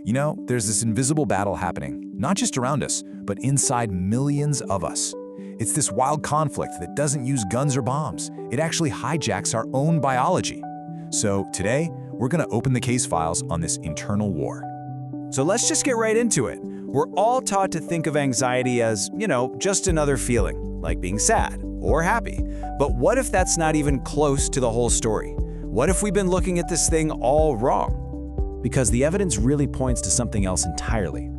You know, there's this invisible battle happening, not just around us, but inside millions of us. It's this wild conflict that doesn't use guns or bombs. It actually hijacks our own biology. So today, we're going to open the case files on this internal war. So let's just get right into it. We're all taught to think of anxiety as, just another feeling, like being sad or happy. But what if that's not even close to the whole story? What if we've been looking at this thing all wrong? Because the evidence really points to something else entirely.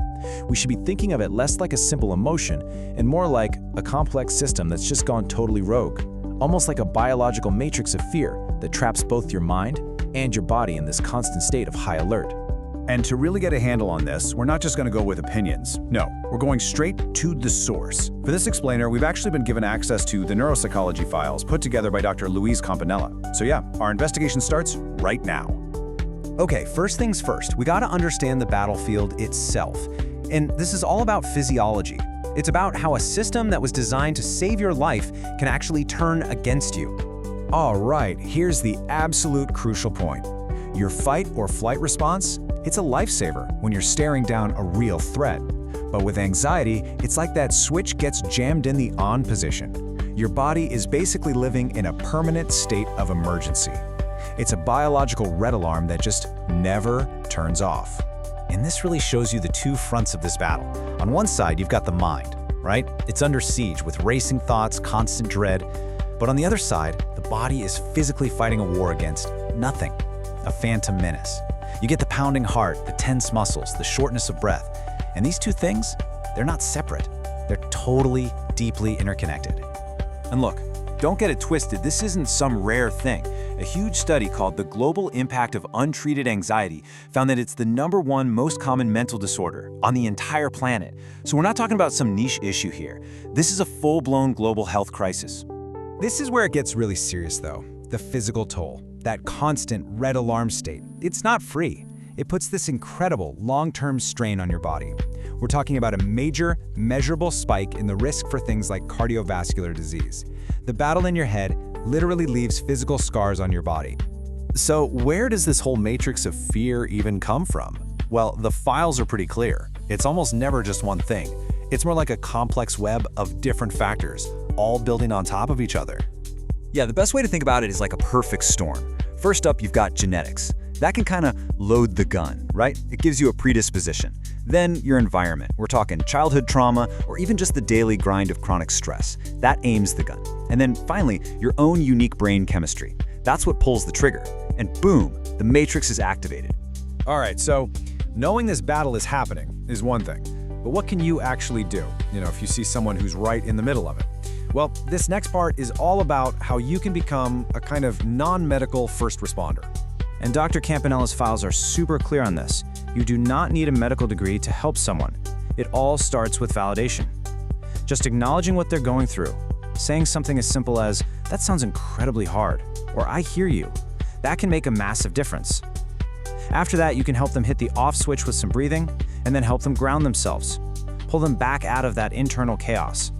We should be thinking of it less like a simple emotion and more like a complex system that's just gone totally rogue, almost like a biological matrix of fear that traps both your mind and your body in this constant state of high alert. And to really get a handle on this, we're not just going to go with opinions. No, we're going straight to the source. For this explainer, we've actually been given access to the neuropsychology files put together by Dr. Campanella. So yeah, our investigation starts right now. Okay, first things first, we gotta understand the battlefield itself. And this is all about physiology. It's about how a system that was designed to save your life can actually turn against you. All right, here's the absolute crucial point. Your fight or flight response, it's a lifesaver when you're staring down a real threat. But with anxiety, it's like that switch gets jammed in the on position. Your body is basically living in a permanent state of emergency. It's a biological red alarm that just never turns off. And this really shows you the two fronts of this battle. On one side, you've got the mind, right? It's under siege with racing thoughts, constant dread. But on the other side, the body is physically fighting a war against nothing, a phantom menace. You get the pounding heart, the tense muscles, the shortness of breath. And these two things, they're not separate. They're totally, deeply interconnected. And look, don't get it twisted, this isn't some rare thing. A huge study called The Global Impact of Untreated Anxiety found that it's the #1 most common mental disorder on the entire planet. So we're not talking about some niche issue here. This is a full-blown global health crisis. This is where it gets really serious though, the physical toll. That constant red alarm state, it's not free. It puts this incredible long-term strain on your body. We're talking about a major, measurable spike in the risk for things like cardiovascular disease. The battle in your head literally leaves physical scars on your body. So where does this whole matrix of fear even come from? Well, the files are pretty clear. It's almost never just one thing. It's more like a complex web of different factors, all building on top of each other. Yeah, the best way to think about it is like a perfect storm. First up, you've got genetics. That can kind of load the gun, right? It gives you a predisposition. Then your environment. We're talking childhood trauma or even just the daily grind of chronic stress. That aims the gun. And then finally, your own unique brain chemistry. That's what pulls the trigger. And boom, the matrix is activated. All right, so knowing this battle is happening is one thing, but what can you actually do, if you see someone who's right in the middle of it? Well, this next part is all about how you can become a kind of non-medical first responder. And Dr. Campanella's files are super clear on this. You do not need a medical degree to help someone. It all starts with validation. Just acknowledging what they're going through. Saying something as simple as, "That sounds incredibly hard," or "I hear you." That can make a massive difference. After that, you can help them hit the off switch with some breathing, and then help them ground themselves. Pull them back out of that internal chaos.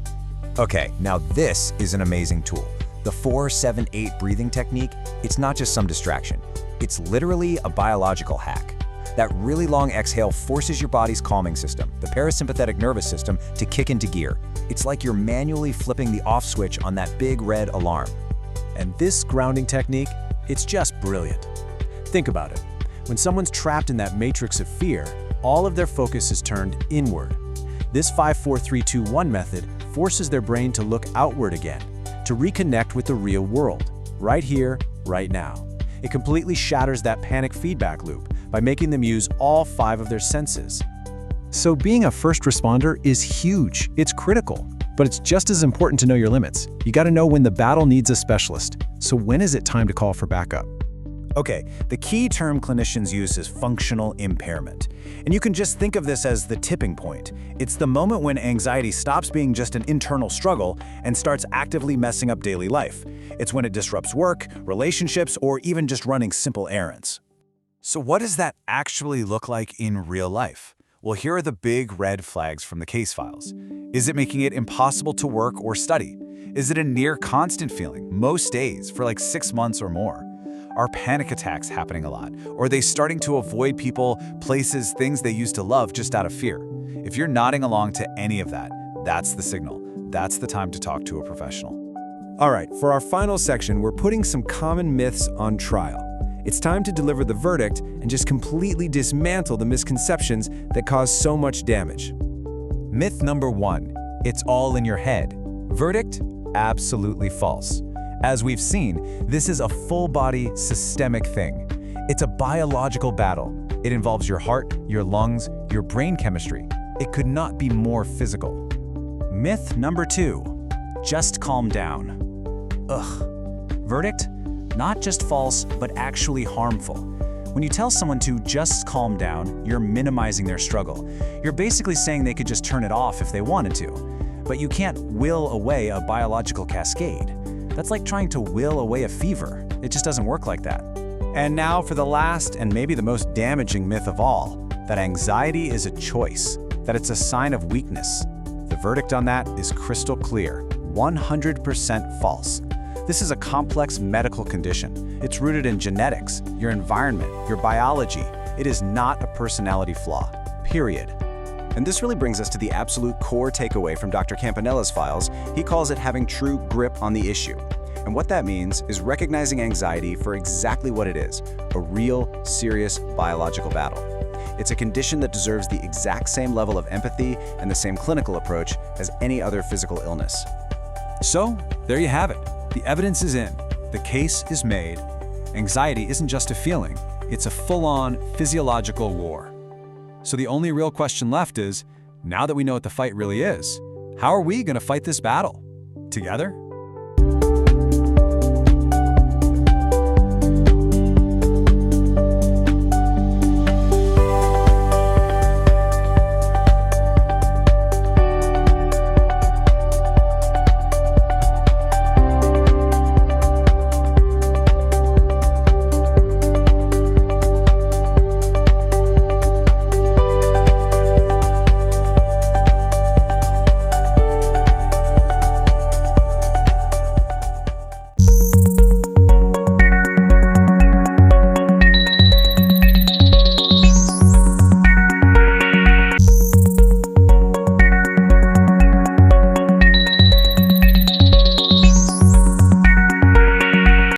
Okay, now this is an amazing tool. The 4-7-8 breathing technique, it's not just some distraction. It's literally a biological hack. That really long exhale forces your body's calming system, the parasympathetic nervous system, to kick into gear. It's like you're manually flipping the off switch on that big red alarm. And this grounding technique, it's just brilliant. Think about it. When someone's trapped in that matrix of fear, all of their focus is turned inward. This 5-4-3-2-1 method forces their brain to look outward again, to reconnect with the real world, right here, right now. It completely shatters that panic feedback loop by making them use all 5 of their senses. So being a first responder is huge. It's critical, but it's just as important to know your limits. You got to know when the battle needs a specialist. So when is it time to call for backup? Okay, the key term clinicians use is functional impairment. And you can just think of this as the tipping point. It's the moment when anxiety stops being just an internal struggle and starts actively messing up daily life. It's when it disrupts work, relationships, or even just running simple errands. So what does that actually look like in real life? Well, here are the big red flags from the case files. Is it making it impossible to work or study? Is it a near constant feeling, most days, for like 6 months or more? Are panic attacks happening a lot? Or are they starting to avoid people, places, things they used to love just out of fear? If you're nodding along to any of that, that's the signal. That's the time to talk to a professional. All right, for our final section, we're putting some common myths on trial. It's time to deliver the verdict and just completely dismantle the misconceptions that cause so much damage. Myth number 1, it's all in your head. Verdict? Absolutely false. As we've seen, this is a full-body, systemic thing. It's a biological battle. It involves your heart, your lungs, your brain chemistry. It could not be more physical. Myth number 2, just calm down. Ugh. Verdict? Not just false, but actually harmful. When you tell someone to just calm down, you're minimizing their struggle. You're basically saying they could just turn it off if they wanted to. But you can't will away a biological cascade. That's like trying to will away a fever. It just doesn't work like that. And now for the last and maybe the most damaging myth of all, that anxiety is a choice, that it's a sign of weakness. The verdict on that is crystal clear, 100% false. This is a complex medical condition. It's rooted in genetics, your environment, your biology. It is not a personality flaw, period. And this really brings us to the absolute core takeaway from Dr. Campanella's files. He calls it having true grip on the issue. And what that means is recognizing anxiety for exactly what it is, a real, serious biological battle. It's a condition that deserves the exact same level of empathy and the same clinical approach as any other physical illness. So, there you have it. The evidence is in. The case is made. Anxiety isn't just a feeling. It's a full-on physiological war. So the only real question left is, now that we know what the fight really is, how are we going to fight this battle? Together?